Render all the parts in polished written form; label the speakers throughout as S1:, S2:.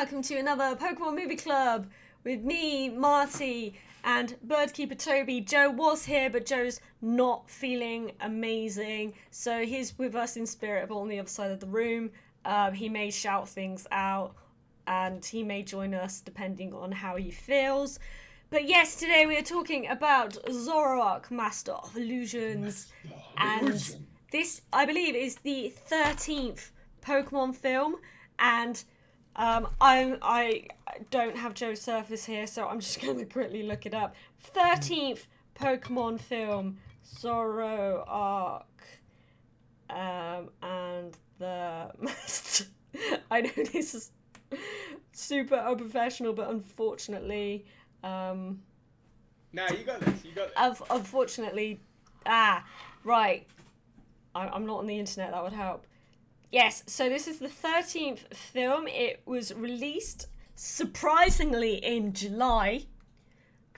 S1: welcome to another Pokemon Movie Club with me, Marty, and Birdkeeper Toby. Joe was here, but Joe's not feeling amazing, so he's with us in spirit, but on the other side of the room. He may shout things out, and he may join us depending on how he feels. But yes, today we are talking about Zoroark, Master of Illusions, and this, I believe, is the 13th Pokemon film, and I don't have Joe's Surface here, so I'm just going to quickly look it up. 13th Pokemon film, Zoroark, and the Master. I know this is super unprofessional, but unfortunately,
S2: No, you got this. You got this.
S1: Unfortunately, right. I'm not on the internet. That would help. Yes, so this is the 13th film. It was released surprisingly in July,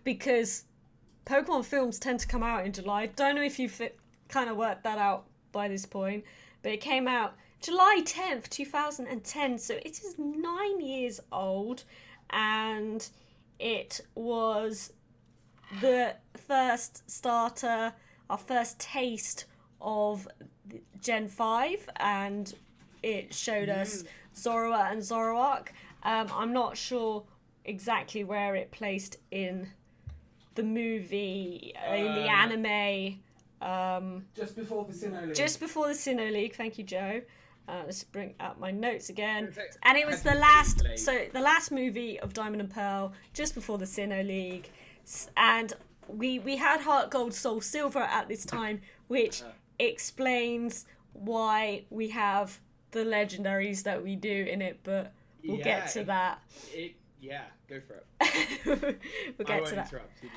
S1: because Pokemon films tend to come out in July. Don't know if you've kind of worked that out by this point, but it came out July 10th, 2010, so it is 9 years old, and it was the first starter, our first taste of Gen 5, and it showed us Zorua and Zoroark. I'm not sure exactly where it placed in the movie, in the anime.
S3: Just before the Sinnoh League.
S1: Just before the Sinnoh League, thank you, Joe. Let's bring up my notes again. And it was the last movie of Diamond and Pearl, just before the Sinnoh League. And we had Heart Gold, Soul Silver at this time, which explains why we have the legendaries that we do in it, but we'll get to that.
S2: Go for it.
S1: We'll get to that.
S2: Interrupt. You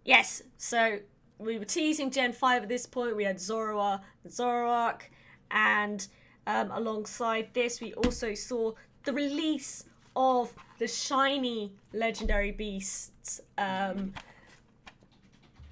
S2: did.
S1: So we were teasing Gen 5 at this point. We had Zorua and Zoroark, and alongside this we also saw the release of the shiny legendary beasts.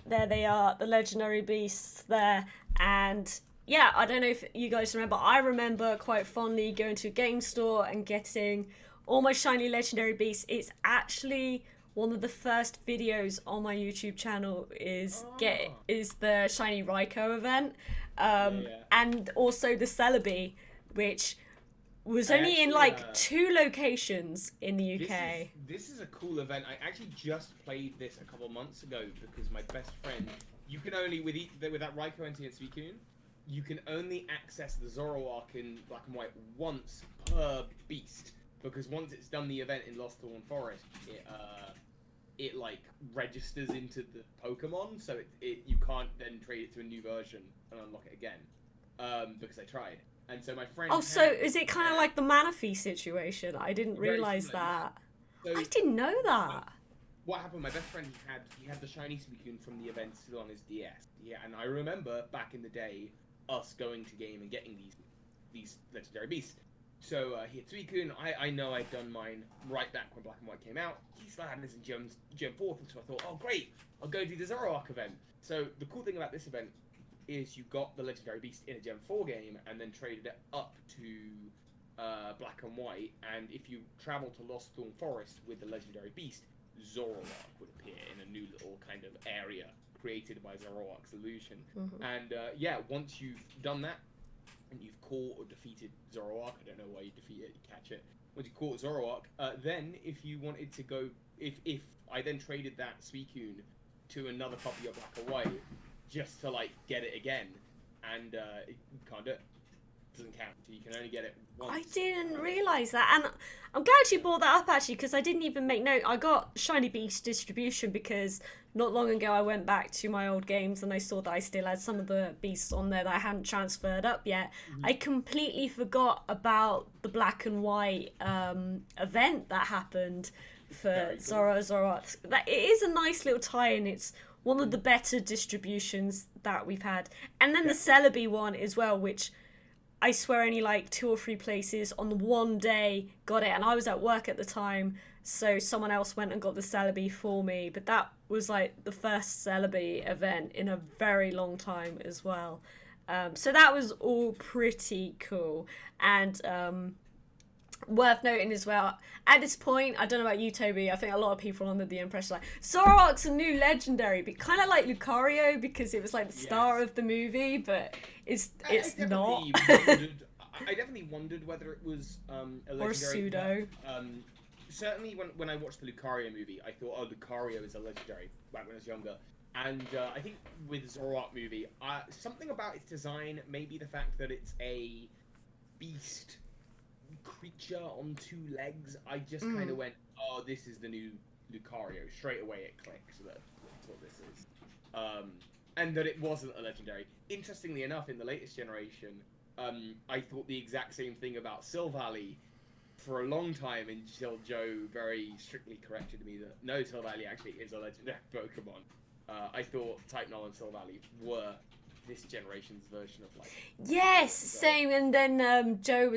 S1: There they are, the legendary beasts there. And yeah, I don't know if you guys remember, I remember quite fondly going to a game store and getting all my shiny legendary beasts. It's actually one of the first videos on my YouTube channel is the shiny Raikou event, and also the Celebi, which was only in like 2 locations in the UK.
S2: This is a cool event. I actually just played this a couple months ago because my best friend, you can only with that Raikou NT and Suicune, you can only access the Zoroark in Black and White once per beast, because once it's done the event in Lost Thorn Forest, it like registers into the Pokemon, so you can't then trade it to a new version and unlock it again, because I tried. And so my friend.
S1: Oh, so is it kind of like the Manaphy situation? I didn't realise that.
S2: So,
S1: I didn't know that.
S2: What happened? My best friend, he had the shiny Suicune from the event still on his DS. Yeah, and I remember back in the day us going to game and getting these legendary beasts. So he had Suicune. I know I'd done mine right back when Black and White came out. He still had this in Gen 4, so I thought, oh great, I'll go do the Zoroark event. So the cool thing about this event is you got the legendary beast in a Gen 4 game and then traded it up to Black and White, and if you travel to Lost Thorn Forest with the legendary beast, Zoroark would appear in a new little kind of area created by Zoroark's illusion. And once you've done that and you've caught or defeated Zoroark, I don't know why you defeat it, you catch it, once you caught Zoroark, then if you wanted to go, if I then traded that Suicune to another copy of Black and White just to like get it again, and you can't do it. Doesn't count. So you can only get it once.
S1: I didn't realise that, and I'm glad you brought that up actually, because I didn't even make note. I got Shiny Beast distribution because not long ago I went back to my old games and I saw that I still had some of the beasts on there that I hadn't transferred up yet. I completely forgot about the Black and White event that happened for Zoroark. That it is a nice little tie-in. It's one of the better distributions that we've had, and then the Celebi one as well, which I swear only like 2 or 3 places on the one day got it, and I was at work at the time, so someone else went and got the Celebi for me. But that was like the first Celebi event in a very long time as well. So that was all pretty cool. And worth noting as well, at this point, I don't know about you, Toby, I think a lot of people are under the impression like Zoroark's a new legendary, but kind of like Lucario because it was like the star of the movie, but it's not.
S2: I definitely wondered whether it was a legendary
S1: or pseudo.
S2: Certainly when I watched the Lucario movie, I thought, oh, Lucario is a legendary back when I was younger. And I think with Zoroark movie, something about its design, maybe the fact that it's a beast creature on 2 legs, I just kind of went, oh, this is the new Lucario. Straight away it clicks that that's what this is. And that it wasn't a legendary. Interestingly enough, in the latest generation, I thought the exact same thing about Silvally for a long time until Joe very strictly corrected me that no, Silvally actually is a legendary Pokemon. I thought Type Null and Silvally were this generation's version of like.
S1: Yes, same. And then Joe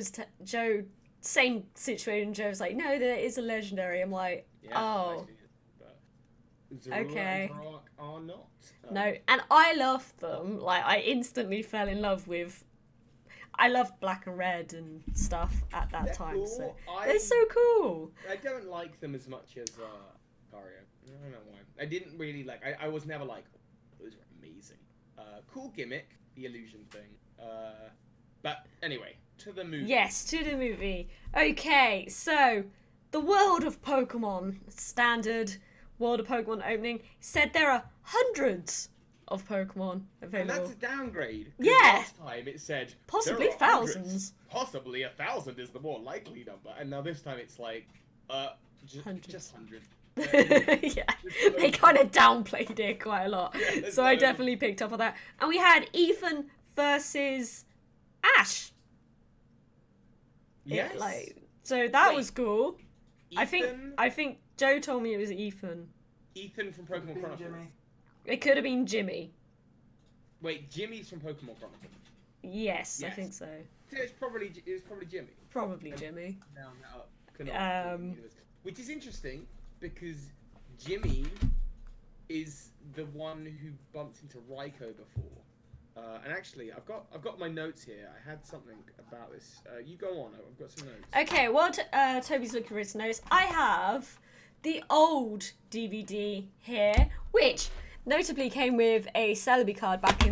S1: same situation. Joe was like, no, there is a legendary. I'm like, oh, okay.
S2: Zoroark are not.
S1: No, and I loved them. Like, I instantly fell in love with. I loved Black and Red and stuff at that time.
S2: Cool.
S1: So they're so cool.
S2: I don't like them as much as Lucario. I don't know why. I didn't really like. I was never like, oh, those are amazing. Cool gimmick, the illusion thing. But anyway, to the movie.
S1: Yes, to the movie. Okay, so the world of Pokemon, standard world of Pokemon opening, said there are hundreds of Pokemon available.
S2: And that's a downgrade.
S1: Yeah.
S2: Last time it said
S1: possibly
S2: there are
S1: thousands.
S2: Hundreds. Possibly 1,000 is the more likely number, and now this time it's like just 100.
S1: Yeah, they kind of downplayed it quite a lot.
S2: Yeah,
S1: so I definitely picked up on that. And we had Ethan versus Ash.
S2: Yes.
S1: So that
S2: Wait,
S1: was cool.
S2: Ethan?
S1: I think Joe told me it was Ethan.
S2: Ethan from Pokemon Chronicles.
S3: Jimmy.
S1: It could have been Jimmy.
S2: Wait, Jimmy's from Pokemon Chronicles.
S1: Yes, I
S2: Yes.
S1: think so.
S2: So it's probably Jimmy.
S1: Probably Jimmy.
S2: Which is interesting because Jimmy is the one who bumped into Raikou before. And actually, I've got my notes here. I had something about this. You go on. I've got some notes.
S1: Okay, while Toby's looking for his notes, I have the old DVD here, which notably came with a Celebi card back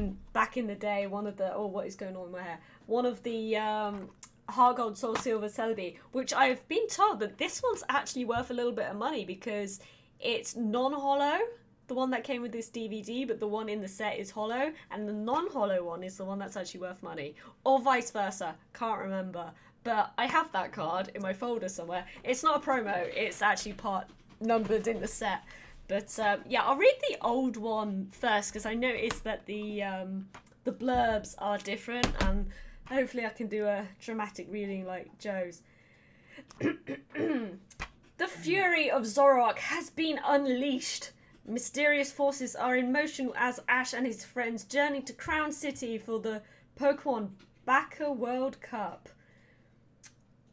S1: in the day. One of the what is going on in my hair? One of the Heart Gold, Soul Silver Celebi, which I've been told that this one's actually worth a little bit of money because it's non-hollow. The one that came with this DVD, but the one in the set is hollow, and the non-hollow one is the one that's actually worth money, or vice versa. Can't remember, but I have that card in my folder somewhere. It's not a promo; it's actually part numbered in the set. But yeah, I'll read the old one first because I noticed that the blurbs are different, and hopefully I can do a dramatic reading like Joe's. The fury of Zoroark has been unleashed. Mysterious forces are in motion as Ash and his friends journey to Crown City for the Pokemon Backer World Cup.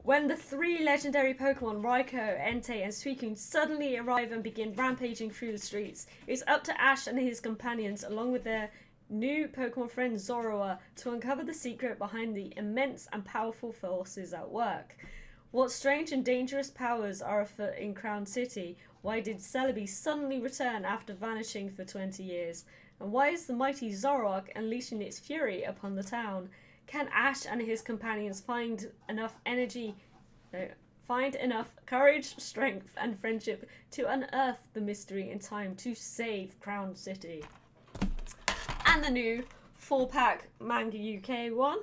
S1: When the 3 legendary Pokemon, Raikou, Entei, and Suicune suddenly arrive and begin rampaging through the streets, it's up to Ash and his companions, along with their new Pokemon friend Zoroark, to uncover the secret behind the immense and powerful forces at work. What strange and dangerous powers are afoot in Crown City? Why did Celebi suddenly return after vanishing for 20 years? And why is the mighty Zoroark unleashing its fury upon the town? Can Ash and his companions find enough courage, strength, and friendship to unearth the mystery in time to save Crown City? And the new 4-pack Manga UK one.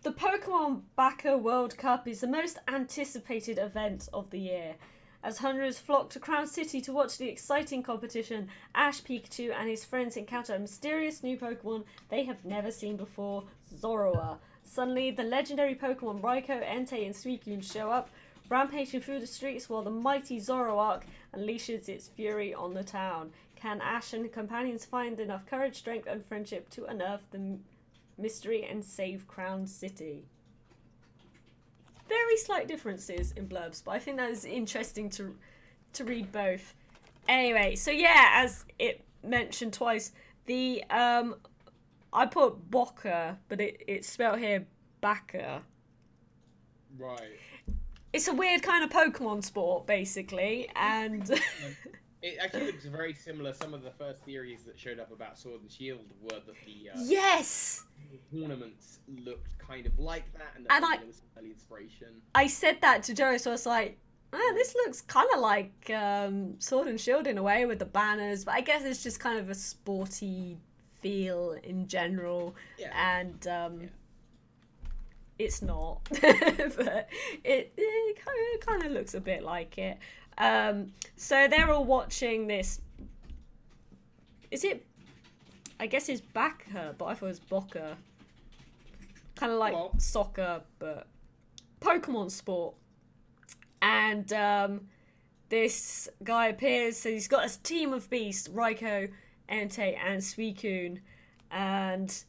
S1: The Pokemon Backer World Cup is the most anticipated event of the year. As hundreds flock to Crown City to watch the exciting competition, Ash, Pikachu, and his friends encounter a mysterious new Pokemon they have never seen before, Zoroark. Suddenly, the legendary Pokemon Raikou, Entei, and Suicune show up, rampaging through the streets while the mighty Zoroark unleashes its fury on the town. Can Ash and companions find enough courage, strength, and friendship to unearth the mystery and save Crown City? Very slight differences in blurbs, but I think that is interesting to read both. Anyway, so yeah, as it mentioned twice, the I put Boca, but it's spelled here Baka.
S2: Right.
S1: It's a weird kind of Pokemon sport, basically, and
S2: It actually looks very similar. Some of the first theories that showed up about Sword and Shield were that the
S1: yes,
S2: tournaments looked kind of like that, and
S1: And
S2: that there was some early inspiration.
S1: I said that to Joe, so I was like, this looks kind of like Sword and Shield in a way with the banners, but I guess it's just kind of a sporty feel in general,
S2: Yeah.
S1: and it's not, but it kind of looks a bit like it. So they're all watching this. Is it? I guess it's Baka, but I thought it was Boca. Kind of like soccer, but Pokemon sport. And this guy appears, so he's got a team of beasts, Raikou, Entei, and Suicune. And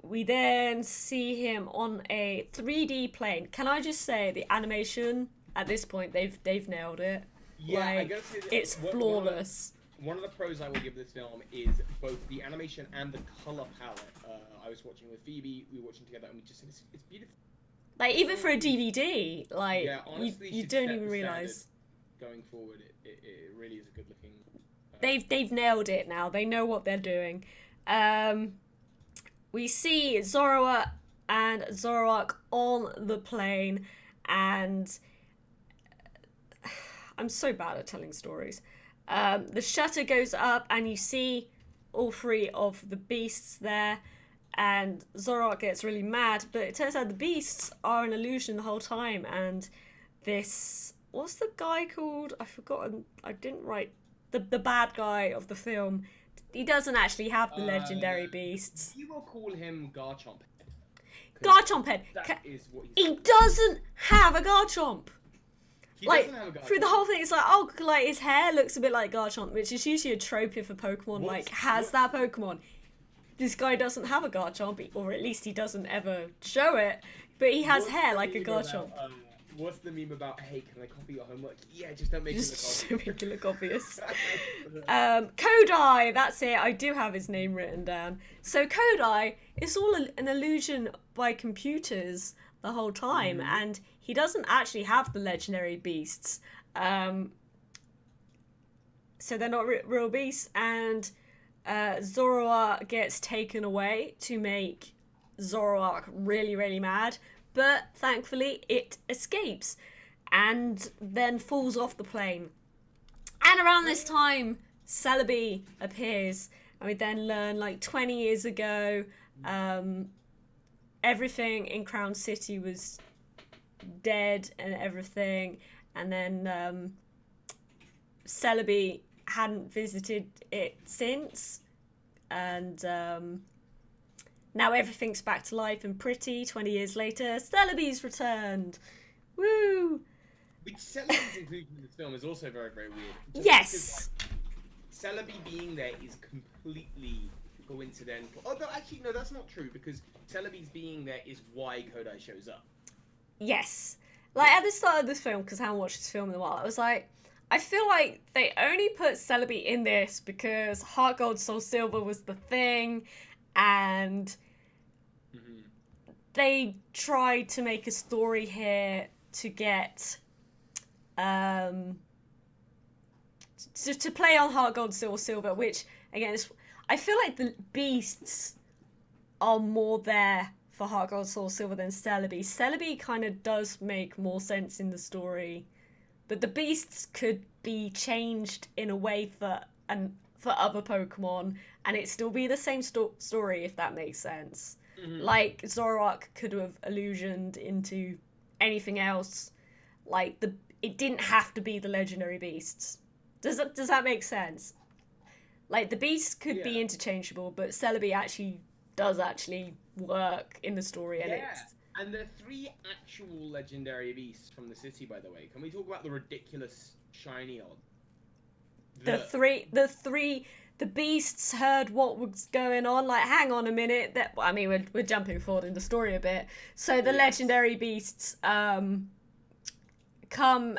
S1: we then see him on a 3D plane. Can I just say, the animation at this point, they've nailed it.
S2: Yeah, I
S1: like,
S2: gotta say that
S1: it's flawless.
S2: One of the pros I will give this film is both the animation and the color palette. I was watching with Phoebe, we were watching together, and we just said it's beautiful.
S1: Like, even for a DVD, like,
S2: yeah, honestly,
S1: you
S2: should
S1: don't
S2: set
S1: even
S2: the
S1: realise.
S2: standard going forward, it really is a good looking.
S1: They've nailed it now. They know what they're doing. We see Zoroark and Zoroark on the plane, and I'm so bad at telling stories. The shutter goes up, and you see all three of the beasts there, and Zoroark gets really mad, but it turns out the beasts are an illusion the whole time, and this... What's the guy called? I've forgotten. I didn't write... The bad guy of the film. He doesn't actually have the legendary beasts.
S2: You will call him Garchomp Head.
S1: Garchomp Head!
S2: That is what
S1: He doesn't have a Garchomp!
S2: He
S1: Like,
S2: doesn't have a Garchomp.
S1: through the whole thing, it's like, oh, like, his hair looks a bit like Garchomp, which is usually a trope if a Pokemon, has that Pokemon. This guy doesn't have a Garchomp, or at least he doesn't ever show it, but he has hair like a Garchomp.
S2: What's the meme about, hey, can I copy your homework? Yeah, just don't make
S1: Just
S2: it look
S1: to make it look obvious. Kodai, that's it, I do have his name written down. So Kodai is all an illusion by computers the whole time, and he doesn't actually have the legendary beasts. So they're not real beasts, and Zoroark gets taken away to make Zoroark really, really mad, but thankfully it escapes and then falls off the plane. And around this time, Celebi appears, and we then learn, like, 20 years ago, everything in Crown City was dead and everything, and then Celebi hadn't visited it since, and now everything's back to life and pretty. 20 years later, Celebi's returned. Woo!
S2: Which Celebi's inclusion in this film is also very, very weird. Just
S1: Yes!
S2: because, like, Celebi being there is completely coincidental. Oh, no, actually, no, that's not true, because Celebi's being there is why Kodai shows up.
S1: Yes. Like, at the start of this film, because I haven't watched this film in a while, I was like, I feel like they only put Celebi in this because Heart Gold Soul Silver was the thing, and they tried to make a story here to get to play on Heart Gold Soul Silver, which again I feel like the beasts are more there for Heart Gold Soul Silver than Celebi. Celebi kind of does make more sense in the story, but the beasts could be changed in a way for other Pokemon, and it still be the same story, if that makes sense. Like, Zoroark could have illusioned into anything else. Like, it didn't have to be the legendary beasts. Does that make sense? Like, the beasts could be interchangeable, but Celebi does actually work in the story, and
S2: and there are 3 actual legendary beasts from the city, by the way. Can we talk about the ridiculous shiny odds?
S1: The beasts heard what was going on. Like, hang on a minute. We're jumping forward in the story a bit. So the legendary beasts come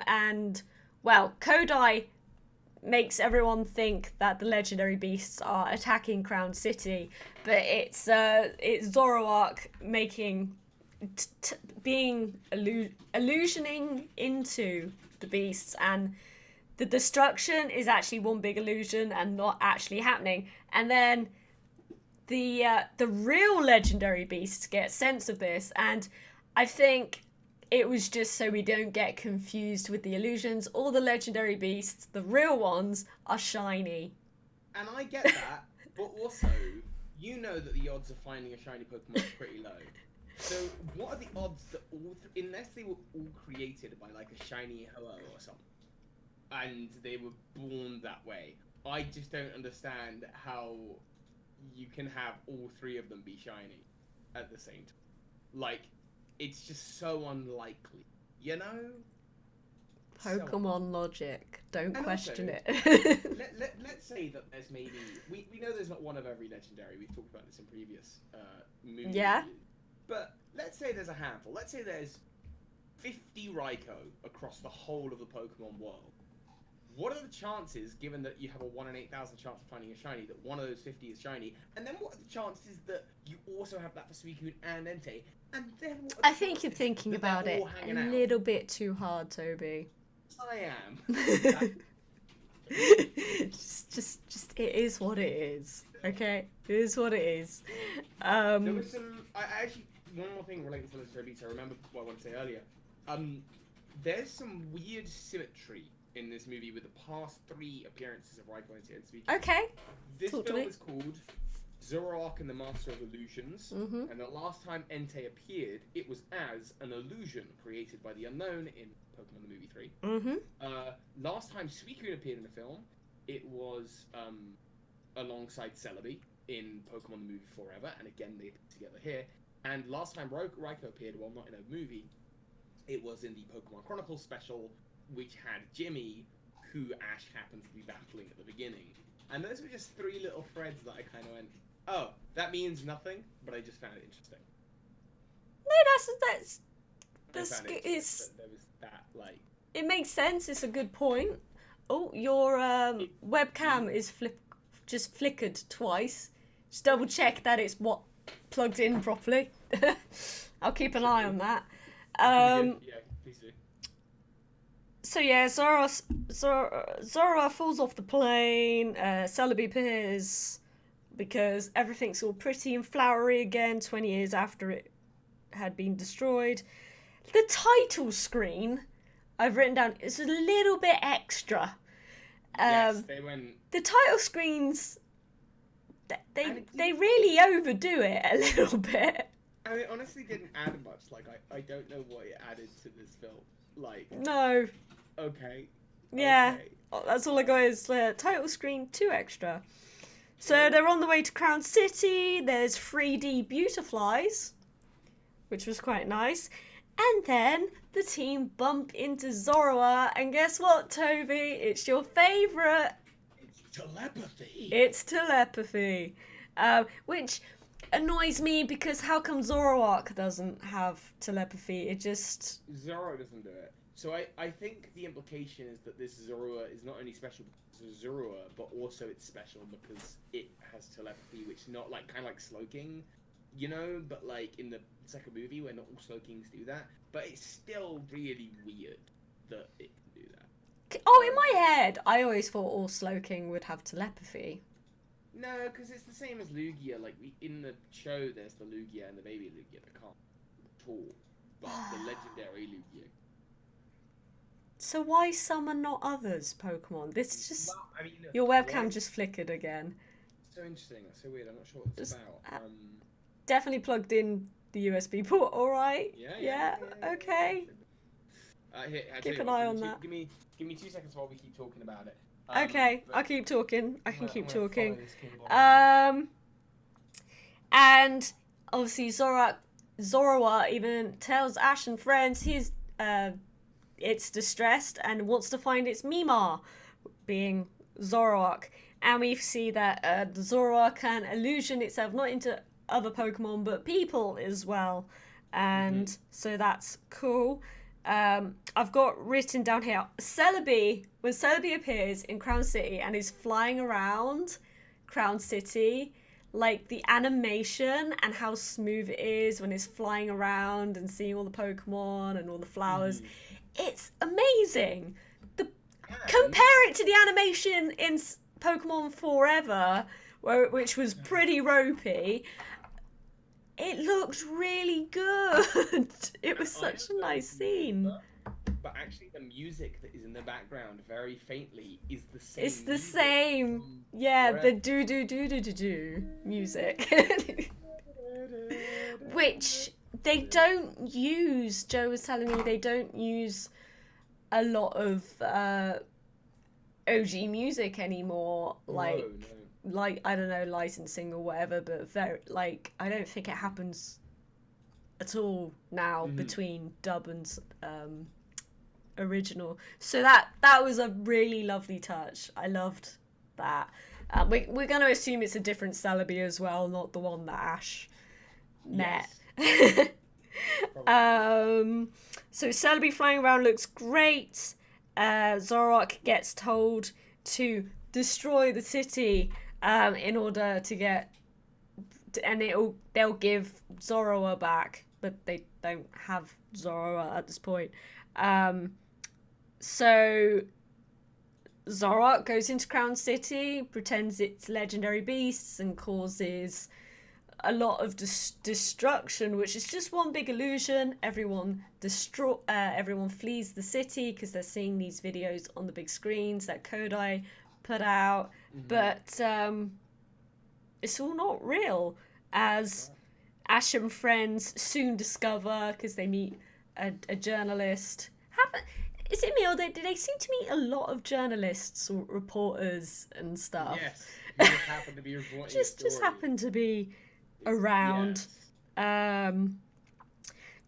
S1: and, well, Kodai makes everyone think that the legendary beasts are attacking Crown City, but it's Zoroark being illusioning into the beasts, and the destruction is actually one big illusion and not actually happening. And then the real legendary beasts get sense of this, and I think it was just so we don't get confused with the illusions. All the legendary beasts, the real ones, are shiny.
S2: And I get that, but also, you know that the odds of finding a shiny Pokemon are pretty low. So what are the odds that unless they were all created by like a shiny hello or something, and they were born that way, I just don't understand how you can have all three of them be shiny at the same time. Like, it's just so unlikely, you know?
S1: Pokemon logic. Don't
S2: And
S1: question
S2: also,
S1: it.
S2: let's say that there's maybe... We know there's not one of every legendary. We've talked about this in previous movies.
S1: Yeah.
S2: But let's say there's a handful. Let's say there's 50 Raikou across the whole of the Pokemon world. What are the chances, given that you have a 1 in 8,000 chance of finding a shiny, that one of those 50 is shiny? And then what are the chances that you also have that for Suicune and Entei? And then what are the
S1: I think you're thinking about it a little bit too hard, Toby.
S2: I am.
S1: just it is what it is. Okay, it is what it is.
S2: There was some. I actually, one more thing relating to Legendary Beats. I remember what I wanted to say earlier. There's some weird symmetry in this movie with the past 3 appearances of Raikou and Suicune.
S1: Okay.
S2: This
S1: Talk to
S2: film
S1: me.
S2: is called Zoroark and the Master of Illusions, and the last time Entei appeared, it was as an illusion created by the Unknown in Pokemon the Movie 3. Last time Suicune appeared in the film, it was alongside Celebi in Pokemon the Movie Forever, and again they appeared together here. And last time Raikou appeared, well, not in a movie, it was in the Pokemon Chronicles special, which had Jimmy, who Ash happened to be battling at the beginning. And those were just 3 little threads that I kind of went, oh, that means nothing, but I just found it interesting.
S1: No, that's
S2: I found it
S1: good.
S2: interesting that there was that, like...
S1: It makes sense. It's a good point. Oh, your webcam is just flickered twice. Just double check that it's plugged in properly. I'll keep an eye on that.
S2: Yeah, please do.
S1: So yeah, Zora falls off the plane. Celebi appears because everything's all pretty and flowery again 20 years after it had been destroyed. The title screen I've written down is a little bit extra.
S2: Yes, they went...
S1: The title screens, they really overdo it a little bit.
S2: And it honestly didn't add much. Like, I don't know what it added to this film. Like...
S1: No.
S2: Okay.
S1: Yeah.
S2: Okay.
S1: That's all I got is title screen 2 extra. So they're on the way to Crown City. There's 3D Beautiflies, which was quite nice. And then the team bump into Zoroark, and guess what, Toby? It's your favourite.
S2: It's telepathy.
S1: It's telepathy. Which annoys me because how come Zoroark doesn't have telepathy? It just...
S2: Zoro doesn't do it. So I think the implication is that this Zorua is not only special because it's Zorua, but also it's special because it has telepathy, which is not like kind of like Slowking, you know, but like in the second movie where not all Slowkings do that. But it's still really weird that it can do that.
S1: Oh, in my head, I always thought all Slowking would have telepathy.
S2: No, because it's the same as Lugia. Like in the show, there's the Lugia and the baby Lugia that can't talk, but the legendary Lugia.
S1: So why some and not others, Pokemon? This is just...
S2: Well, I mean,
S1: your webcam just flickered again.
S2: So interesting. That's so weird. I'm not sure what it's about.
S1: Definitely plugged in the USB port, alright?
S2: Yeah,
S1: okay.
S2: Here,
S1: Keep an eye on that.
S2: Give me 2 seconds while we keep talking about it.
S1: Okay, I'll keep talking. I can keep talking.
S2: Follow this
S1: And obviously Zoroark even tells Ash and friends it's distressed and wants to find its Mimar, being Zoroark. And we see that the Zoroark can illusion itself not into other Pokemon but people as well. And so that's cool. I've got written down here, Celebi, when Celebi appears in Crown City and is flying around Crown City, like the animation and how smooth it is when it's flying around and seeing all the Pokemon and all the flowers, it's amazing. Compare it to the animation in Pokemon Forever, which was pretty ropey. It looked really good. It was such a nice scene.
S2: But actually, the music that is in the background, very faintly, is the same.
S1: It's the same. Yeah, the do do do do do do music. Which they don't use. Joe was telling me they don't use a lot of OG music anymore. Like, I don't know, licensing or whatever. But I don't think it happens at all now between dub and original. So that was a really lovely touch. I loved that. We're going to assume it's a different Celebi as well, not the one that Ash met.
S2: Yes.
S1: So Celebi flying around looks great. Zoroark gets told to destroy the city in order to get, and they'll give Zoroark back, but they don't have Zoroark at this point. So Zoroark goes into Crown City, pretends it's legendary beasts, and causes a lot of destruction, which is just one big illusion. Everyone flees the city because they're seeing these videos on the big screens that Kodai put out. But it's all not real, as Ash and friends soon discover, because they meet a journalist. Is it me, or did they seem to meet a lot of journalists or reporters and stuff?
S2: Yes, who just happened to be reporting
S1: just happened to be around.
S2: Yes.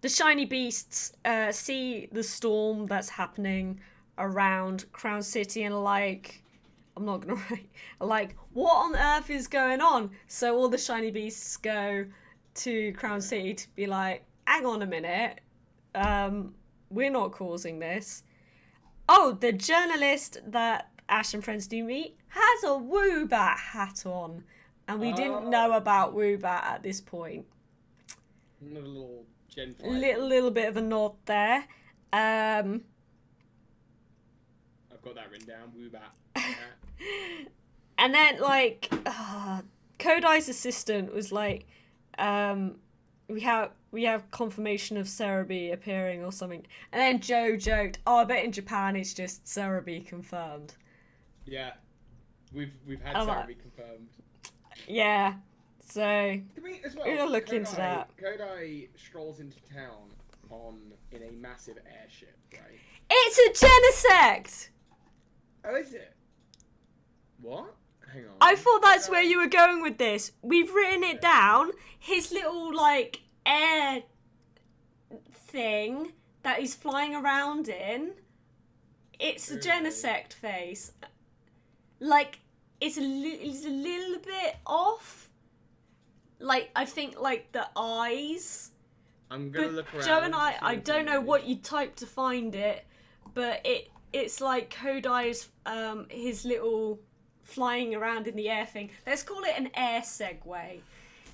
S1: The shiny beasts see the storm that's happening around Crown City and I'm not gonna write, what on earth is going on? So all the shiny beasts go to Crown City to be like, hang on a minute, we're not causing this. Oh, the journalist that Ash and friends do meet has a Woobat hat on. And we didn't know about Woobat at this point.
S2: A little Gen 5.
S1: Little bit of a nod there.
S2: I've got that written down. Woobat.
S1: And then, Kodai's assistant was like, we have confirmation of Celebi appearing or something. And then Joe joked, I bet in Japan it's just Celebi confirmed.
S2: Yeah. We've had Celebi confirmed.
S1: Yeah, so
S2: we're
S1: gonna look into that.
S2: Kodai strolls into town in a massive airship, right?
S1: It's a Genesect!
S2: Oh, is it? What? Hang on.
S1: I thought that's where you were going with this. We've written it down. His little, air thing that he's flying around in. It's a Genesect face. It's a little bit off. I think, the eyes.
S2: I'm gonna look around.
S1: Joe and I don't know what you typed to find it, but it's like Kodai's, his little flying around in the air thing. Let's call it an air Segway.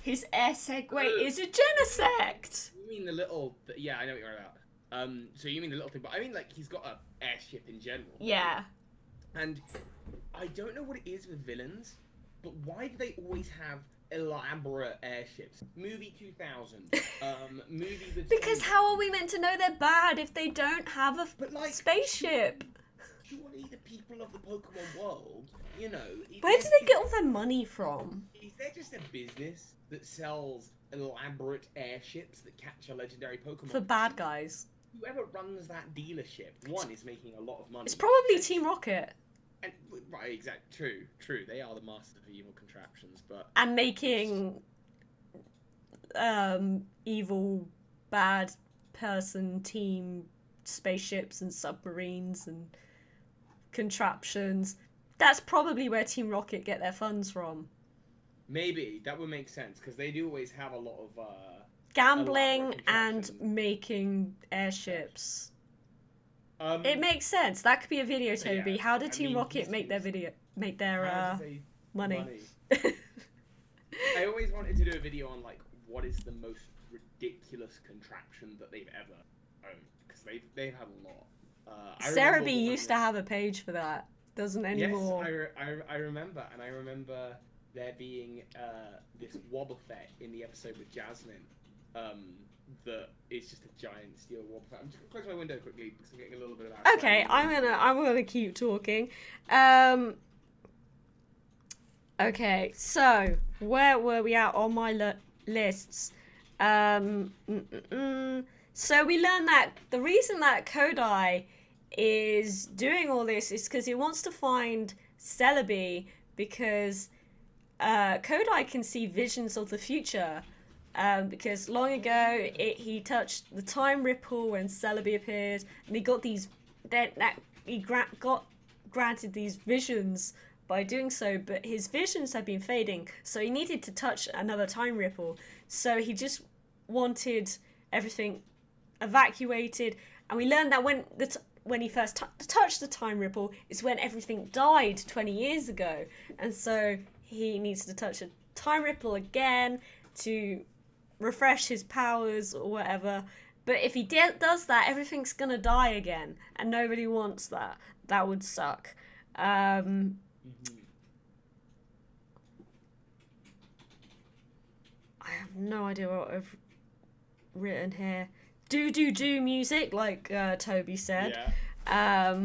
S1: His air Segway is a Genesect!
S2: You mean the little... Yeah, I know what you're about. So you mean the little thing, but I mean, he's got an airship in general.
S1: Yeah.
S2: And I don't know what it is with villains, but why do they always have elaborate airships? Movie 2000, movie with...
S1: Because how are we meant to know they're bad if they don't have a spaceship?
S2: Surely the people of the Pokemon world,
S1: Where do they get all their money from?
S2: Is there just a business that sells elaborate airships that catch a legendary Pokemon?
S1: For bad guys.
S2: Whoever runs that dealership, is making a lot of money.
S1: It's probably Team Rocket.
S2: And, right, exactly. True. They are the masters of evil contraptions, but...
S1: And making evil, bad person team spaceships and submarines and contraptions. That's probably where Team Rocket get their funds from.
S2: Maybe. That would make sense, because they do always have a lot of...
S1: gambling and making airships. It makes sense. That could be a video, Toby.
S2: yeah,
S1: How did
S2: I
S1: Team
S2: mean,
S1: Rocket
S2: these
S1: make their
S2: teams-
S1: video, make their
S2: How do they-
S1: money?
S2: I always wanted to do a video on like what is the most ridiculous contraption that they've ever owned, because they've had a lot.
S1: Celebi used to have a page for that. Doesn't anymore.
S2: Yes, I remember, and I remember there being this Wobbuffet in the episode with Jasmine. That is just a giant steel Wobbuffet. I'm just gonna close my window quickly because I'm getting a little bit of outside.
S1: Okay, I'm gonna keep talking. Okay, so where were we at on my lists? So we learned that the reason that Kodai is doing all this is because he wants to find Celebi, because Kodai can see visions of the future. Because long ago he touched the time ripple when Celebi appeared, and he got these. He got granted these visions by doing so, but his visions had been fading, so he needed to touch another time ripple. So he just wanted everything evacuated, and we learned that when he first touched the time ripple is when everything died 20 years ago, and so he needs to touch a time ripple again to refresh his powers or whatever. But if he does that, everything's gonna die again, and nobody wants that. That would suck. I have no idea what I've written here. Do music, like Toby said.
S2: Yeah.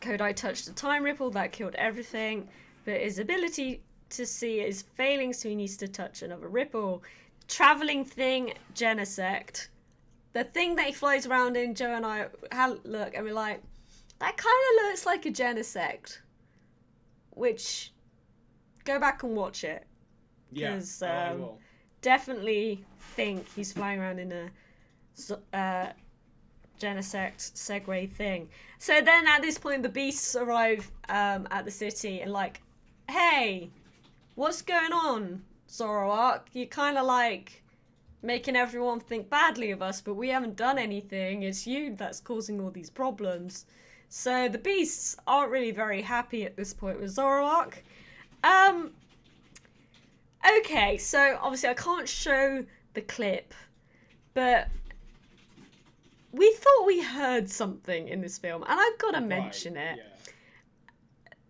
S1: Kodai touched the time ripple, that killed everything, but his ability to see is failing, so he needs to touch another ripple. Traveling thing, Genesect. The thing that he flies around in, Joe and I look and we're like, that kind of looks like a Genesect. Which, go back and watch it. Because
S2: I will.
S1: definitely think he's flying around in a Genesect Segway thing. So then at this point the beasts arrive at the city and like, hey, what's going on, Zoroark? You're kind of like making everyone think badly of us, but we haven't done anything. It's you that's causing all these problems. So the beasts aren't really very happy at this point with Zoroark. Okay, so obviously I can't show the clip, but we thought we heard something in this film, and I've got to mention it.
S2: Yeah.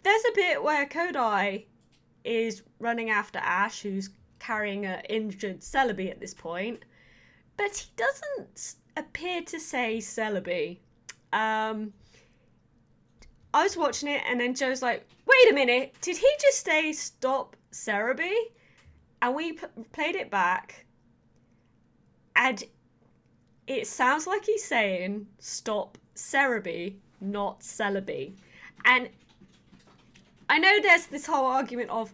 S1: There's a bit where Kodai is running after Ash, who's carrying an injured Celebi at this point, but he doesn't appear to say Celebi. I was watching it, and then Joe's like, wait a minute, did he just say stop Celebi? And we played it back, and it sounds like he's saying stop Celebi, not Celebi. And I know there's this whole argument of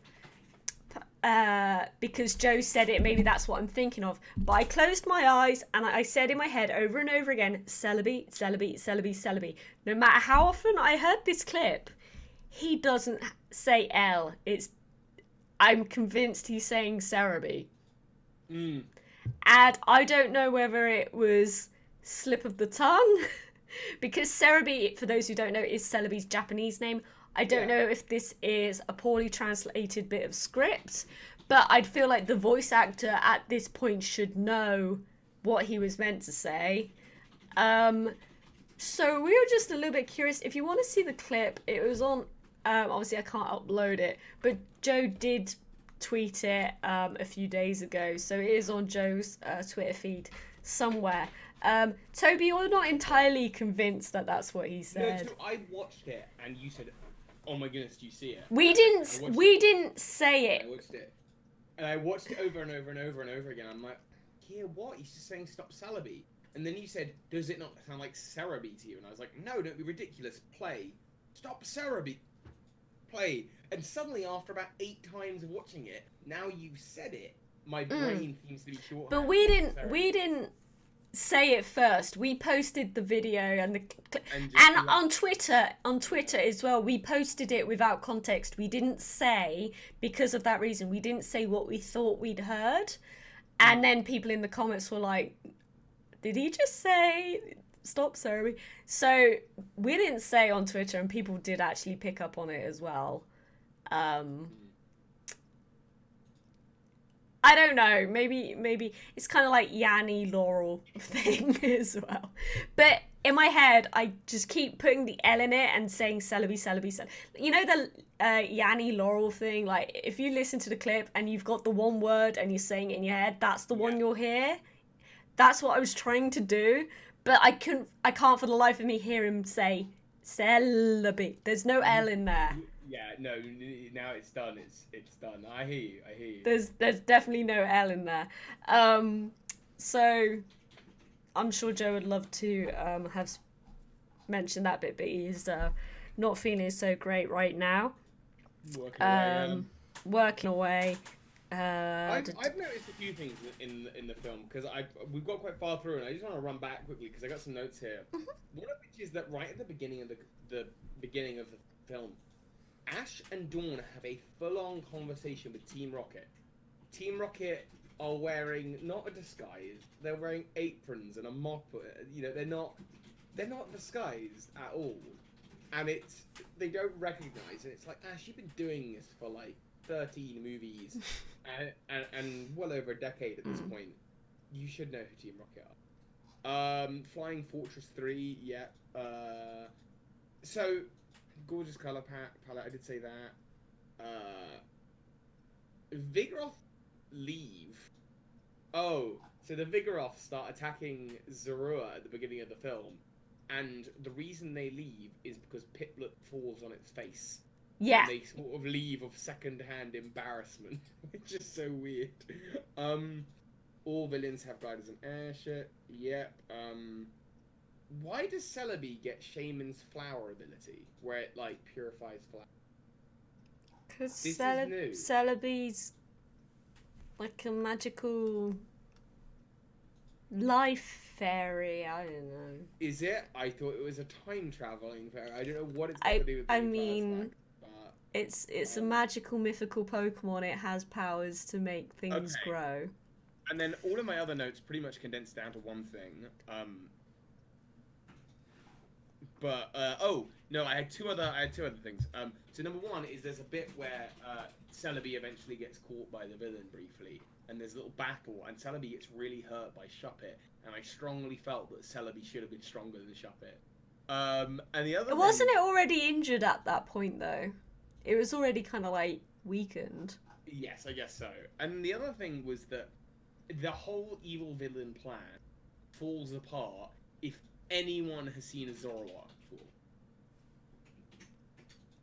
S1: because Joe said it, maybe that's what I'm thinking of. But I closed my eyes and I said in my head over and over again, Celebi, Celebi, Celebi, Celebi. No matter how often I heard this clip, he doesn't say L. I'm convinced he's saying Celebi. And I don't know whether it was slip of the tongue, because Celebi, for those who don't know, is Celebi's Japanese name. I don't know if this is a poorly translated bit of script, but I'd feel like the voice actor at this point should know what he was meant to say. So we were just a little bit curious. If you want to see the clip, it was on, obviously I can't upload it, but Joe did tweet it a few days ago, so it is on Joe's Twitter feed somewhere. Toby, you're not entirely convinced that that's what he said.
S2: No, I watched it and you said, "Oh my goodness, do you see it?"
S1: We didn't say it.
S2: I watched it, and I watched it over and over and over and over again. I'm like, "Here, what? He's just saying stop Celebi." And then you said, "Does it not sound like Celebi to you?" And I was like, "No, don't be ridiculous. Play, stop Celebi, play." And suddenly, after about 8 times of watching it, now you've said it. My brain seems to be short.
S1: But we didn't say it first. We posted the video and on Twitter as well. We posted it without context. We didn't say, because of that reason, we didn't say what we thought we'd heard. And then people in the comments were like, "Did he just say stop, Celebi. So we didn't say on Twitter, and people did actually pick up on it as well. I don't know. Maybe it's kind of like Yanni Laurel thing as well. But in my head, I just keep putting the L in it and saying Celebi, Celebi, Celebi. You know the Yanni Laurel thing? Like, if you listen to the clip and you've got the one word and you're saying it in your head, that's the one you'll hear. That's what I was trying to do. But I can't for the life of me hear him say Celebi. There's no L in there.
S2: Yeah, no, now it's done. It's done. I hear you.
S1: There's definitely no L in there. So I'm sure Joe would love to have mentioned that bit, but he's not feeling so great right now. Working away.
S2: I've noticed a few things in the film because we've got quite far through, and I just want to run back quickly because I got some notes here. One of which is that right at the beginning of the film, Ash and Dawn have a full-on conversation with Team Rocket. Team Rocket are wearing not a disguise; they're wearing aprons and a mop. You know, they're not disguised at all, and they don't recognize it. It's like, Ash, you've been doing this for like 13 movies and well over a decade at this point. You should know who Team Rocket are. Flying Fortress 3, yeah. So gorgeous color palette, I did say that. Vigoroth leave. Oh, so the Vigoroths start attacking Zorua at the beginning of the film, and the reason they leave is because Piplup falls on its face.
S1: Yeah.
S2: And they sort of leave of second-hand embarrassment, which is so weird. All villains have gliders and airship. Yep. Why does Celebi get Shaman's flower ability, where it like purifies flour?
S1: Because Celebi's like a magical life fairy. I don't know.
S2: Is it? I thought it was a time traveling fairy. I don't know what it's got to do with.
S1: I mean, it's a magical mythical Pokemon. It has powers to make things grow.
S2: And then all of my other notes pretty much condensed down to one thing. I had two other things. So number one is there's a bit where Celebi eventually gets caught by the villain briefly, and there's a little battle, and Celebi gets really hurt by Shuppet, and I strongly felt that Celebi should have been stronger than Shuppet. And the other
S1: wasn't it already injured at that point though? It was already kind of like weakened.
S2: Yes, I guess so. And the other thing was that the whole evil villain plan falls apart if anyone has seen a Zoroark before.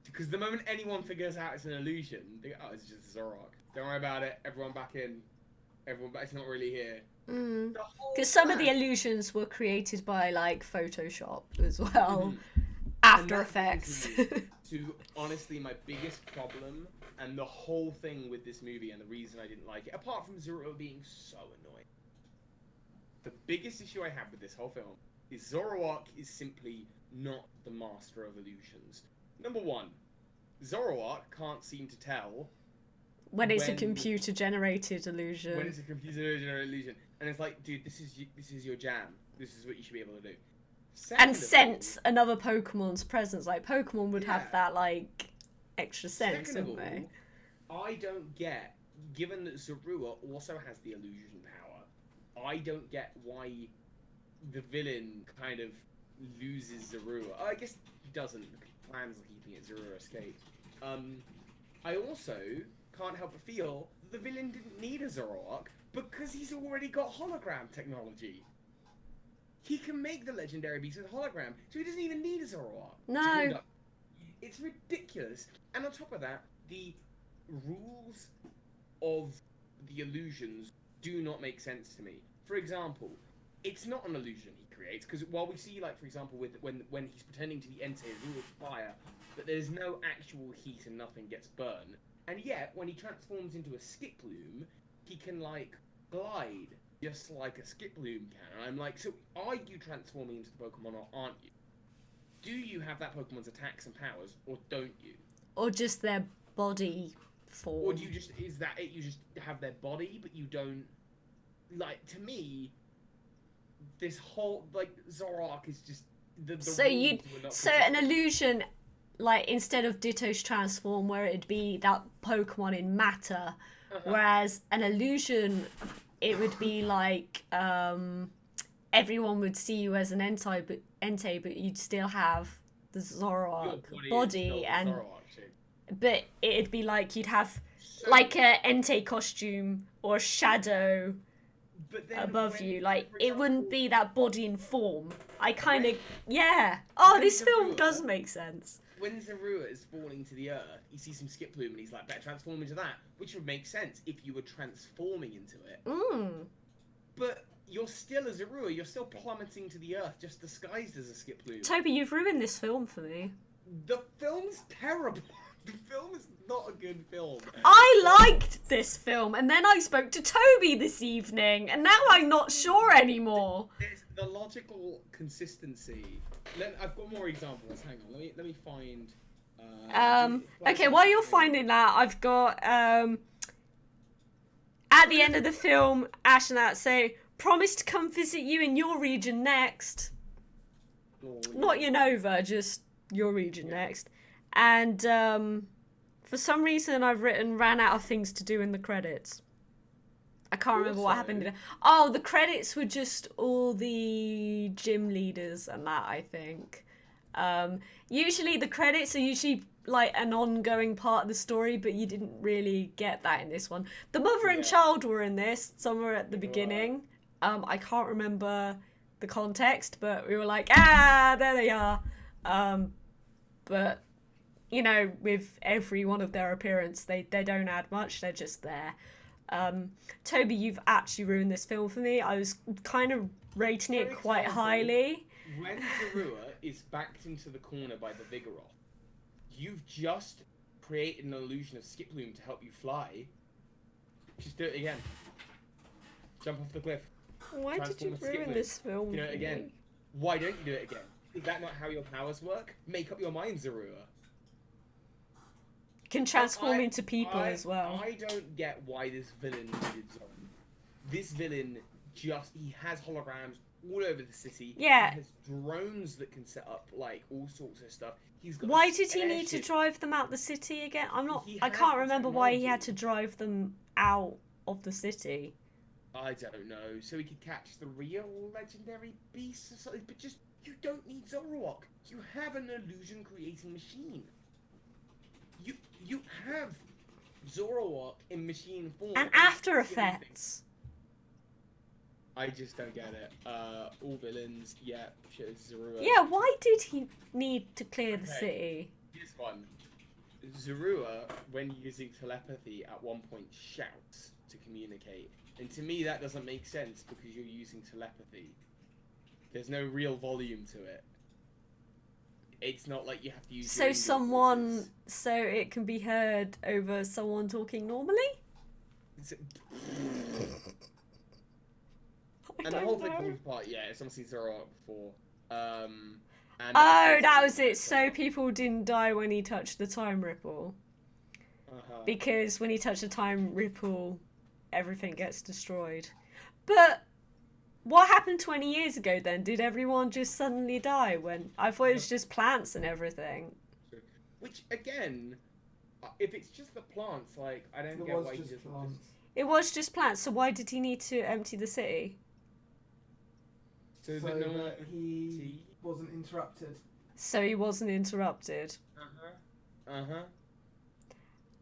S2: Because the moment anyone figures out it's an illusion, they go, oh, it's just a Zoroark. Don't worry about it. Everyone back in. It's not really here.
S1: Because some of the illusions were created by like Photoshop as well. After Effects.
S2: To honestly, my biggest problem and the whole thing with this movie and the reason I didn't like it, apart from Zoro being so annoying, the biggest issue I have with this whole film is Zoroark is simply not the master of illusions. Number one, Zoroark can't seem to tell
S1: when it's a computer-generated illusion.
S2: When it's a computer-generated illusion, and it's like, dude, this is your jam. This is what you should be able to do.
S1: And sense another Pokemon's presence. Like Pokemon would have that like extra sense, wouldn't they?
S2: I don't get, given that Zorua also has the illusion power, I don't get why the villain kind of loses Zorua. I guess he doesn't. The plans are keeping it. Zorua escaped. I also can't help but feel the villain didn't need a Zoroark because he's already got hologram technology. He can make the legendary beast with hologram, so he doesn't even need a Zoroark.
S1: No.
S2: It's ridiculous. And on top of that, the rules of the illusions do not make sense to me. For example, it's not an illusion he creates, because while we see, like, for example, when he's pretending to be Entei, his rule of fire, but there's no actual heat and nothing gets burned. And yet, when he transforms into a Skiploom, he can, like, glide. Just like a Skiploom can. And I'm like, so are you transforming into the Pokemon or aren't you? Do you have that Pokemon's attacks and powers, or don't you?
S1: Or just their body form?
S2: Or do you just, is that it? You just have their body, but you don't, like, to me, this whole like Zoroark is just the
S1: So
S2: rules
S1: you,
S2: were not
S1: so an
S2: consistent.
S1: illusion, like instead of Ditto's transform, where it'd be that Pokemon in matter, whereas an illusion, it would be like everyone would see you as an Entei, but you'd still have the Zoroark
S2: Your
S1: body,
S2: is still the
S1: and
S2: Zoroark shape.
S1: but it'd be like you'd have
S2: So-
S1: like a Entei costume or a shadow
S2: but then
S1: above
S2: when-
S1: you. Like
S2: for
S1: it wouldn't
S2: example,
S1: be that body and form. I kind of yeah. Oh,
S2: when
S1: this film
S2: Zorua-
S1: does make sense.
S2: When Zorua is falling to the earth, he sees some skip plume and he's like, better transform into that, which would make sense if you were transforming into it. But you're still a Zorua, you're still plummeting to the earth, just disguised as a skip plume.
S1: Toby, you've ruined this film for me.
S2: The film's terrible. The film is not a good film.
S1: I liked this film, and then I spoke to Toby this evening, and now I'm not sure anymore.
S2: There's the logical consistency. I've got more examples. Hang on, let me find.
S1: Okay, while you're finding that, I've got at the end of the film, Ash and that say, "Promise to come visit you in your region next." Not Unova, just your region next. And for some reason, I've written ran out of things to do in the credits. I can't remember what happened. Oh, the credits were just all the gym leaders and that, I think. Usually the credits are usually like an ongoing part of the story, but you didn't really get that in this one. The mother and child were in this somewhere at the beginning. I can't remember the context, but we were like, there they are. But you know, with every one of their appearance, they don't add much. They're just there. Toby, you've actually ruined this film for me. I was kind of rating it quite highly.
S2: When Zorua is backed into the corner by the Vigoroth, you've just created an illusion of skip plume to help you fly. Just do it again. Jump off the cliff.
S1: Why did you
S2: Transform and skip
S1: ruin
S2: plume.
S1: this film?
S2: Do it
S1: for
S2: again.
S1: me?
S2: Why don't you do it again? Is that not how your powers work? Make up your mind, Zorua.
S1: Can transform into people as well.
S2: I don't get why this villain needed Zoran. This villain he has holograms all over the city.
S1: Yeah.
S2: He has drones that can set up like all sorts of stuff. He's got
S1: Why
S2: a
S1: did he need to
S2: airship.
S1: drive them out the city again?
S2: He
S1: I
S2: has
S1: can't
S2: the
S1: remember why he had
S2: technology.
S1: to drive them out of the city.
S2: I don't know. So he could catch the real legendary beasts or something. But just, you don't need Zoroark. You have an illusion creating machine. You have Zoroark in machine form.
S1: And
S2: you
S1: After
S2: can do anything.
S1: Effects.
S2: I just don't get it. All villains, yeah, shows Zorua.
S1: Yeah, why did he need to clear the
S2: Okay.
S1: city?
S2: Here's one. Zorua, when using telepathy, at one point shouts to communicate. And to me, that doesn't make sense because you're using telepathy. There's no real volume to it. It's not like you have to use. your
S1: So
S2: indoor voices.
S1: so it can be heard over someone talking normally?
S2: It's-
S1: I
S2: And the
S1: don't
S2: whole thing
S1: know.
S2: falls apart. Yeah, if someone's seen Zoroark before. And
S1: Oh, that was it. So people didn't die when he touched the time ripple. Because when he touched the time ripple, everything gets destroyed. But what happened 20 years ago then? Did everyone just suddenly die when... I thought it was just plants and everything.
S2: Which, again, if it's just the plants, like, I don't
S3: It
S2: get
S3: was
S2: why he
S3: just
S2: doesn't
S3: plants.
S1: It was just plants, so why did he need to empty the city?
S2: So,
S3: So
S2: that no one
S3: that he
S2: see?
S3: wasn't interrupted.
S1: So he wasn't interrupted.
S2: Uh-huh.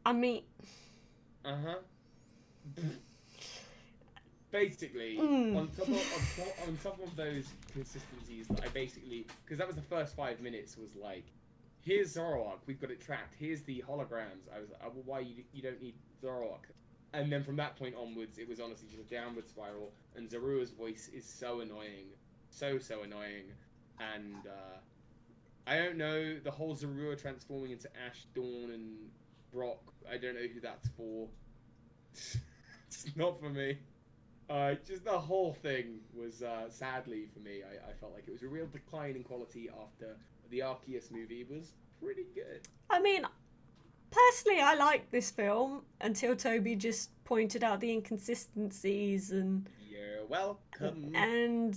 S1: I mean...
S2: Uh-huh. Basically,
S1: Mm.
S2: on top of those consistencies, that I basically, because that was the first 5 minutes, was like, here's Zoroark, we've got it tracked. Here's the holograms. I was like, well, why you don't need Zoroark? And then from that point onwards, it was honestly just a downward spiral. And Zorua's voice is so annoying, so annoying. And I don't know, the whole Zorua transforming into Ash, Dawn, and Brock. I don't know who that's for. It's not for me. Just the whole thing was, sadly for me, I felt like it was a real decline in quality after the Arceus movie was pretty good.
S1: I mean, personally, I like this film until Toby just pointed out the inconsistencies and...
S2: Yeah, You're welcome.
S1: And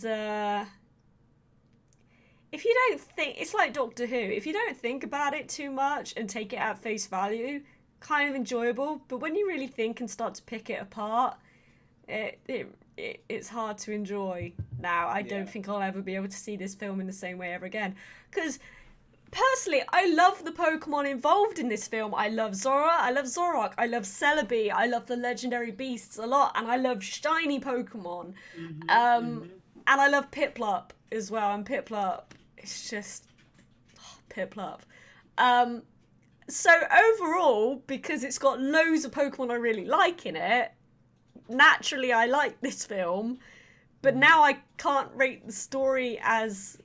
S1: if you don't think, it's like Doctor Who. If you don't think about it too much and take it at face value, kind of enjoyable. But when you really think and start to pick it apart, it's hard to enjoy. Now, I don't think I'll ever be able to see this film in the same way ever again. Because personally, I love the Pokemon involved in this film. I love Zora, I love Zoroark, I love Celebi, I love the legendary beasts a lot, and I love shiny Pokemon. And I love Piplup as well, and Piplup, it's just... Piplup. So overall, because it's got loads of Pokemon I really like in it, naturally I like this film, but now I can't rate the story as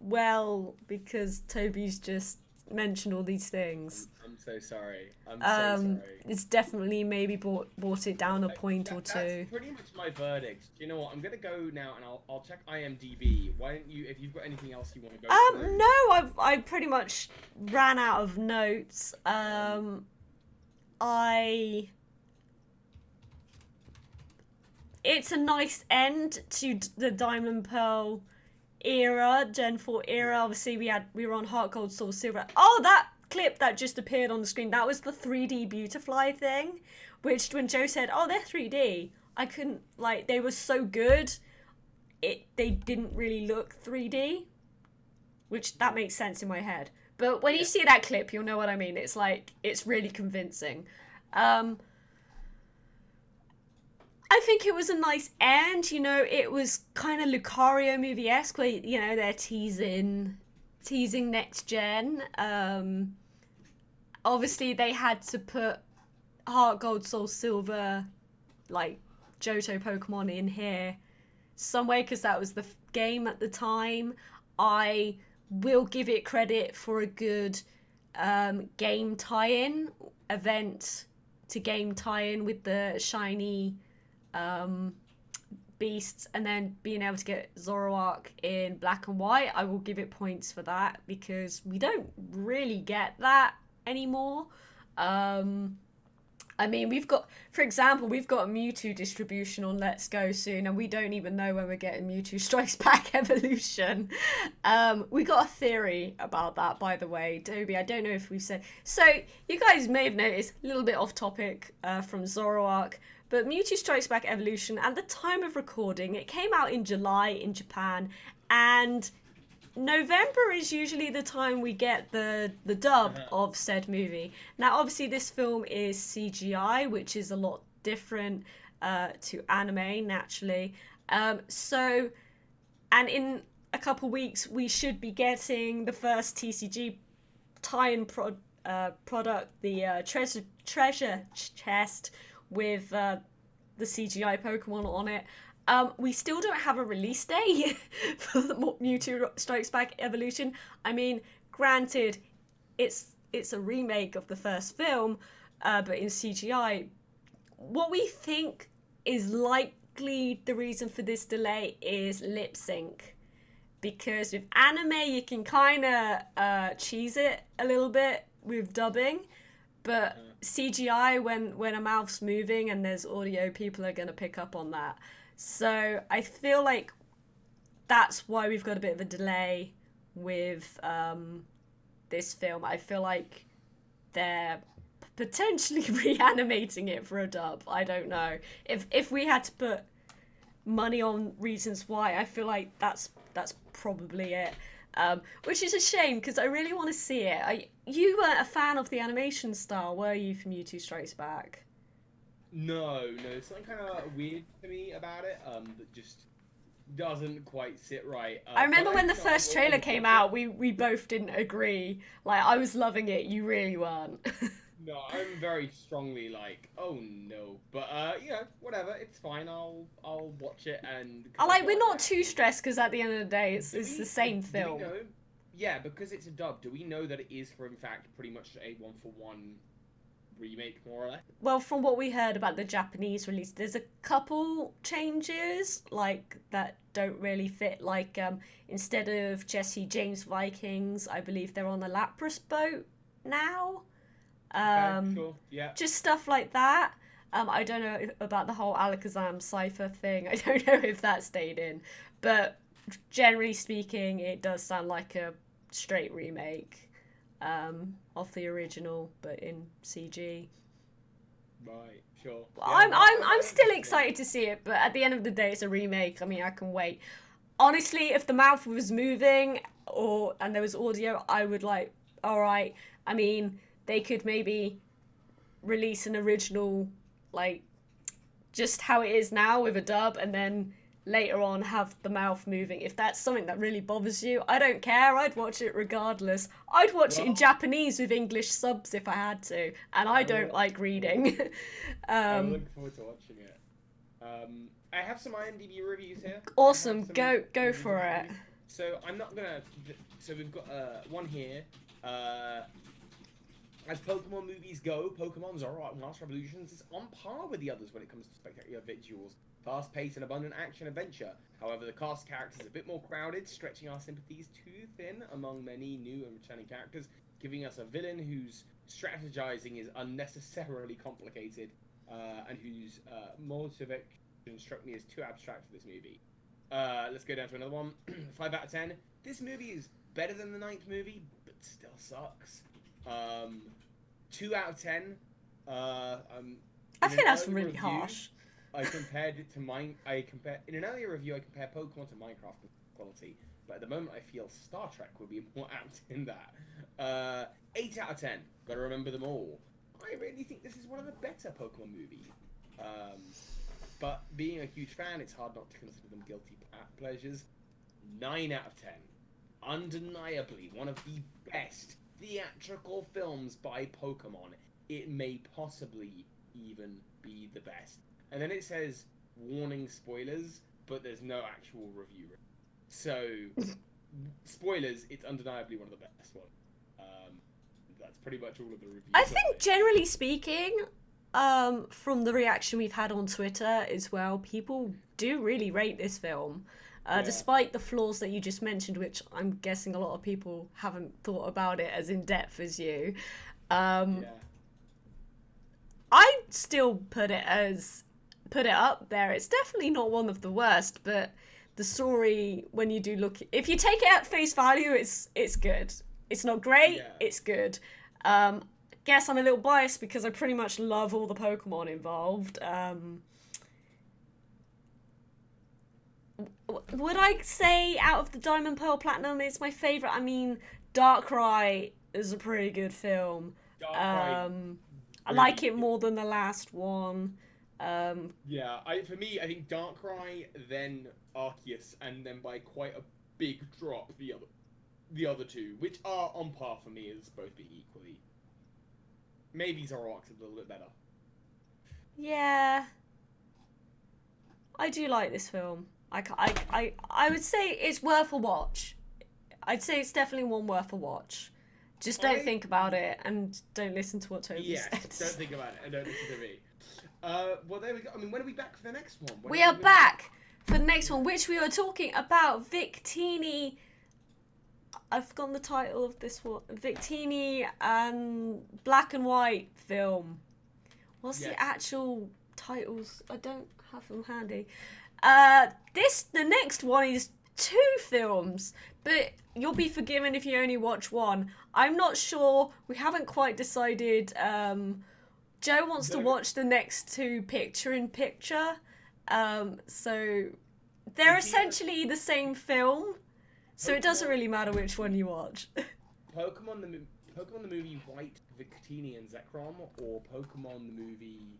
S1: well because Toby's just mentioned all these things.
S2: I'm so sorry. I'm so sorry.
S1: It's definitely maybe brought it down a point or two.
S2: That's pretty much my verdict. You know what? I'm gonna go now and I'll check IMDb. Why don't you, if you've got anything else you want to go through?
S1: No, I pretty much ran out of notes. It's a nice end to the Diamond Pearl era, Gen 4 era. Obviously, we were on Heart Gold, Soul Silver. Oh, that clip that just appeared on the screen, that was the 3D Beautifly thing, which when Joe said, oh, they're 3D, I couldn't, like, they were so good, they didn't really look 3D, which that makes sense in my head. But when you see that clip, you'll know what I mean. It's like, it's really convincing. I think it was a nice end, you know, it was kind of Lucario movie-esque, where, you know, they're teasing next gen. Obviously, they had to put Heart Gold, Soul Silver, like, Johto Pokemon in here somewhere, because that was the game at the time. I will give it credit for a good game tie-in, event to game tie-in with the shiny... beasts, and then being able to get Zoroark in black and white. I will give it points for that because we don't really get that anymore. I mean, we've got, for example, we've got a Mewtwo distribution on Let's Go soon, and we don't even know when we're getting Mewtwo Strikes Back Evolution. We got a theory about that, by the way. Toby, I don't know if we've said... So, you guys may have noticed, a little bit off topic from Zoroark, but Mewtwo Strikes Back Evolution, at the time of recording, it came out in July in Japan, and November is usually the time we get the dub of said movie. Now, obviously, this film is CGI, which is a lot different to anime, naturally. So, and in a couple weeks, we should be getting the first TCG tie-in product, the treasure chest, with the CGI Pokemon on it. We still don't have a release date for the Mewtwo Strikes Back Evolution. I mean, granted, it's a remake of the first film, but in CGI. What we think is likely the reason for this delay is lip sync. Because with anime, you can kind of cheese it a little bit with dubbing, but CGI, when a mouth's moving and there's audio, people are going to pick up on that. So I feel like that's why we've got a bit of a delay with this film. I feel like they're potentially reanimating it for a dub. I don't know. If we had to put money on reasons why, I feel like that's probably it. Which is a shame, because I really want to see it. You weren't a fan of the animation style, were you, from Mewtwo Strikes Back?
S2: No, it's something kind of weird to me about it, that just doesn't quite sit right.
S1: I remember when the first trailer came out, we both didn't agree. Like, I was loving it, you really weren't.
S2: No, I'm very strongly like, oh no, but whatever, it's fine. I'll watch it, and
S1: we're not too stressed, because at the end of the day, it's the same film.
S2: Do we know, yeah, because it's a dub. Do we know that it is, for in fact, pretty much a one-for-one remake, more or less?
S1: Well, from what we heard about the Japanese release, there's a couple changes like that don't really fit. Like instead of Jesse James Vikings, I believe they're on a Lapras boat now.
S2: Okay, sure. Yeah.
S1: Just stuff like that. I don't know about the whole Alakazam Cypher thing. I don't know if that stayed in, but generally speaking, it does sound like a straight remake of the original, but in CG.
S2: Right, sure.
S1: I'm still excited to see it, but at the end of the day, it's a remake. I mean, I can wait. Honestly, if the mouth was moving and there was audio, I would like. All right. I mean, they could maybe release an original, like, just how it is now with a dub, and then later on have the mouth moving. If that's something that really bothers you, I don't care. I'd watch it regardless. I'd watch it in Japanese with English subs if I had to, and I don't like reading.
S2: I'm looking forward to watching it. I have some IMDb reviews here.
S1: Awesome, go for it.
S2: So I'm not gonna. So we've got one here. As Pokemon movies go, Pokemon Zoroark Master Revolutions is on par with the others when it comes to spectacular visuals, fast-paced and abundant action-adventure. However, the cast of characters is a bit more crowded, stretching our sympathies too thin among many new and returning characters, giving us a villain whose strategizing is unnecessarily complicated, and whose motivation struck me as too abstract for this movie. Let's go down to another one. 5 out of 10. This movie is better than the 9th movie, but still sucks. 2 out of 10.
S1: I think that's really harsh.
S2: I compared it to in an earlier review I compared Pokemon to Minecraft quality, but at the moment I feel Star Trek would be more apt in that. 8 out of 10. Gotta remember them all. I really think this is one of the better Pokemon movies. But being a huge fan, it's hard not to consider them guilty pleasures. 9 out of 10. Undeniably one of the best theatrical films by Pokemon. It may possibly even be the best. And then it says, warning spoilers, but there's no actual review. So, spoilers, it's undeniably one of the best ones. That's pretty much all of the reviews.
S1: I think, generally speaking, from the reaction we've had on Twitter as well, people do really rate this film. Despite the flaws that you just mentioned, which I'm guessing a lot of people haven't thought about it as in depth as you. I'd still put it up there. It's definitely not one of the worst, but the story, when you do look, if you take it at face value, it's good. It's not great, it's good. Guess I'm a little biased because I pretty much love all the Pokemon involved. Would I say out of the Diamond, Pearl, Platinum, it's my favourite? I mean, Darkrai is a pretty good film. I like it more than the last one.
S2: For me, I think Darkrai, then Arceus, and then by quite a big drop, the other two, which are on par for me as both being equally. Maybe Zoroark's a little bit better.
S1: Yeah. I do like this film. I would say it's worth a watch. I'd say it's definitely one worth a watch. Just don't think about it and don't listen to what Toby said.
S2: Don't think about it and don't listen to me. Well, there we go. I mean, when are we back for the next one?
S1: We are back for the next one, which we were talking about Victini. I've forgotten the title of this one. Victini and Black and White film. What's the actual titles? I don't have them handy. The next one is 2 films, but you'll be forgiven if you only watch one. I'm not sure. We haven't quite decided. Joe wants to watch the next 2 picture-in-picture. So they're essentially the same film. So it doesn't really matter which one you watch.
S2: Pokemon the movie White, Victini and Zekrom, or Pokemon the movie,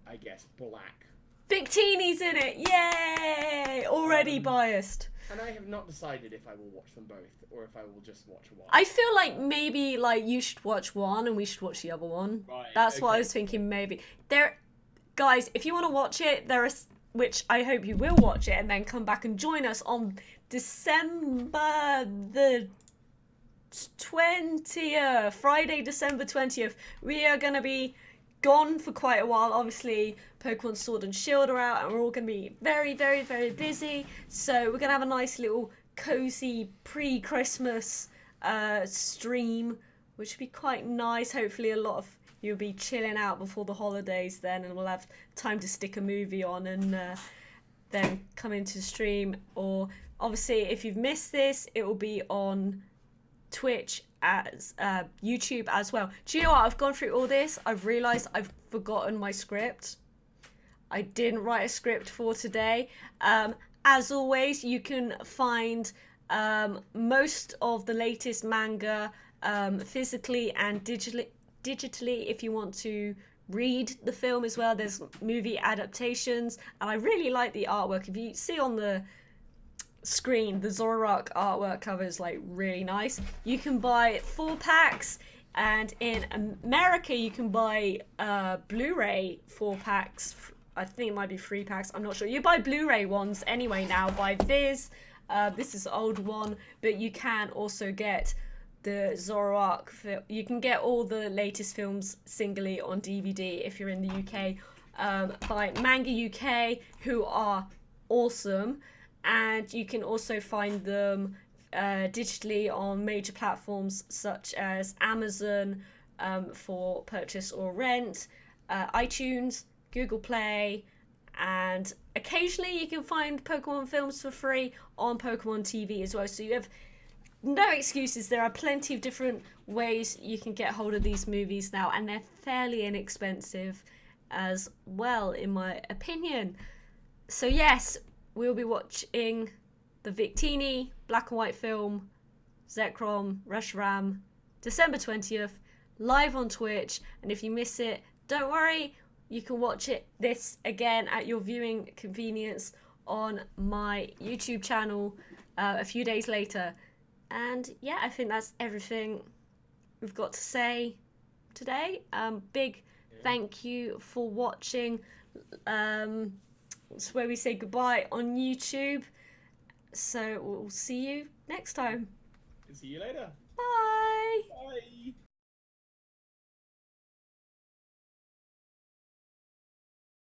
S2: I guess, Black.
S1: Victini's in it! Yay! Already biased.
S2: And I have not decided if I will watch them both, or if I will just watch one.
S1: I feel like maybe you should watch one and we should watch the other one.
S2: Right,
S1: That's what I was thinking, maybe. Guys, if you want to watch it, which I hope you will watch it, and then come back and join us on December the 20th, Friday, December 20th. We are going to be gone for quite a while. Obviously, Pokemon Sword and Shield are out, and we're all going to be very, very, very busy. So we're going to have a nice little cozy pre-Christmas stream, which would be quite nice. Hopefully a lot of you'll be chilling out before the holidays then, and we'll have time to stick a movie on and then come into stream. Or obviously, if you've missed this, it will be on Twitch as YouTube as well. Do you know what? I've gone through all this. I've realised I've forgotten my script. I didn't write a script for today. As always, you can find most of the latest manga physically and digitally if you want to read the film as well. There's movie adaptations, and I really like the artwork. If you see on the screen, the Zoroark artwork cover is like really nice. You can buy 4 packs, and in America you can buy Blu-ray 4 packs. I think it might be 3 packs, I'm not sure. You buy Blu-ray ones anyway now by Viz. This is an old one, but you can also get the Zoroark. You can get all the latest films singly on DVD if you're in the UK by Manga UK, who are awesome. And you can also find them digitally on major platforms such as Amazon for purchase or rent, iTunes, Google Play, and occasionally you can find Pokemon films for free on Pokemon TV as well. So you have no excuses. There are plenty of different ways you can get hold of these movies now, and they're fairly inexpensive as well, in my opinion. So yes, we'll be watching the Victini black and white film, Zekrom, Reshiram, December 20th, live on Twitch. And if you miss it, don't worry, you can watch this again at your viewing convenience on my YouTube channel a few days later. And yeah, I think that's everything we've got to say today. Big thank you for watching. It's where we say goodbye on YouTube. So we'll see you next time.
S2: See you later.
S1: Bye.
S2: Bye.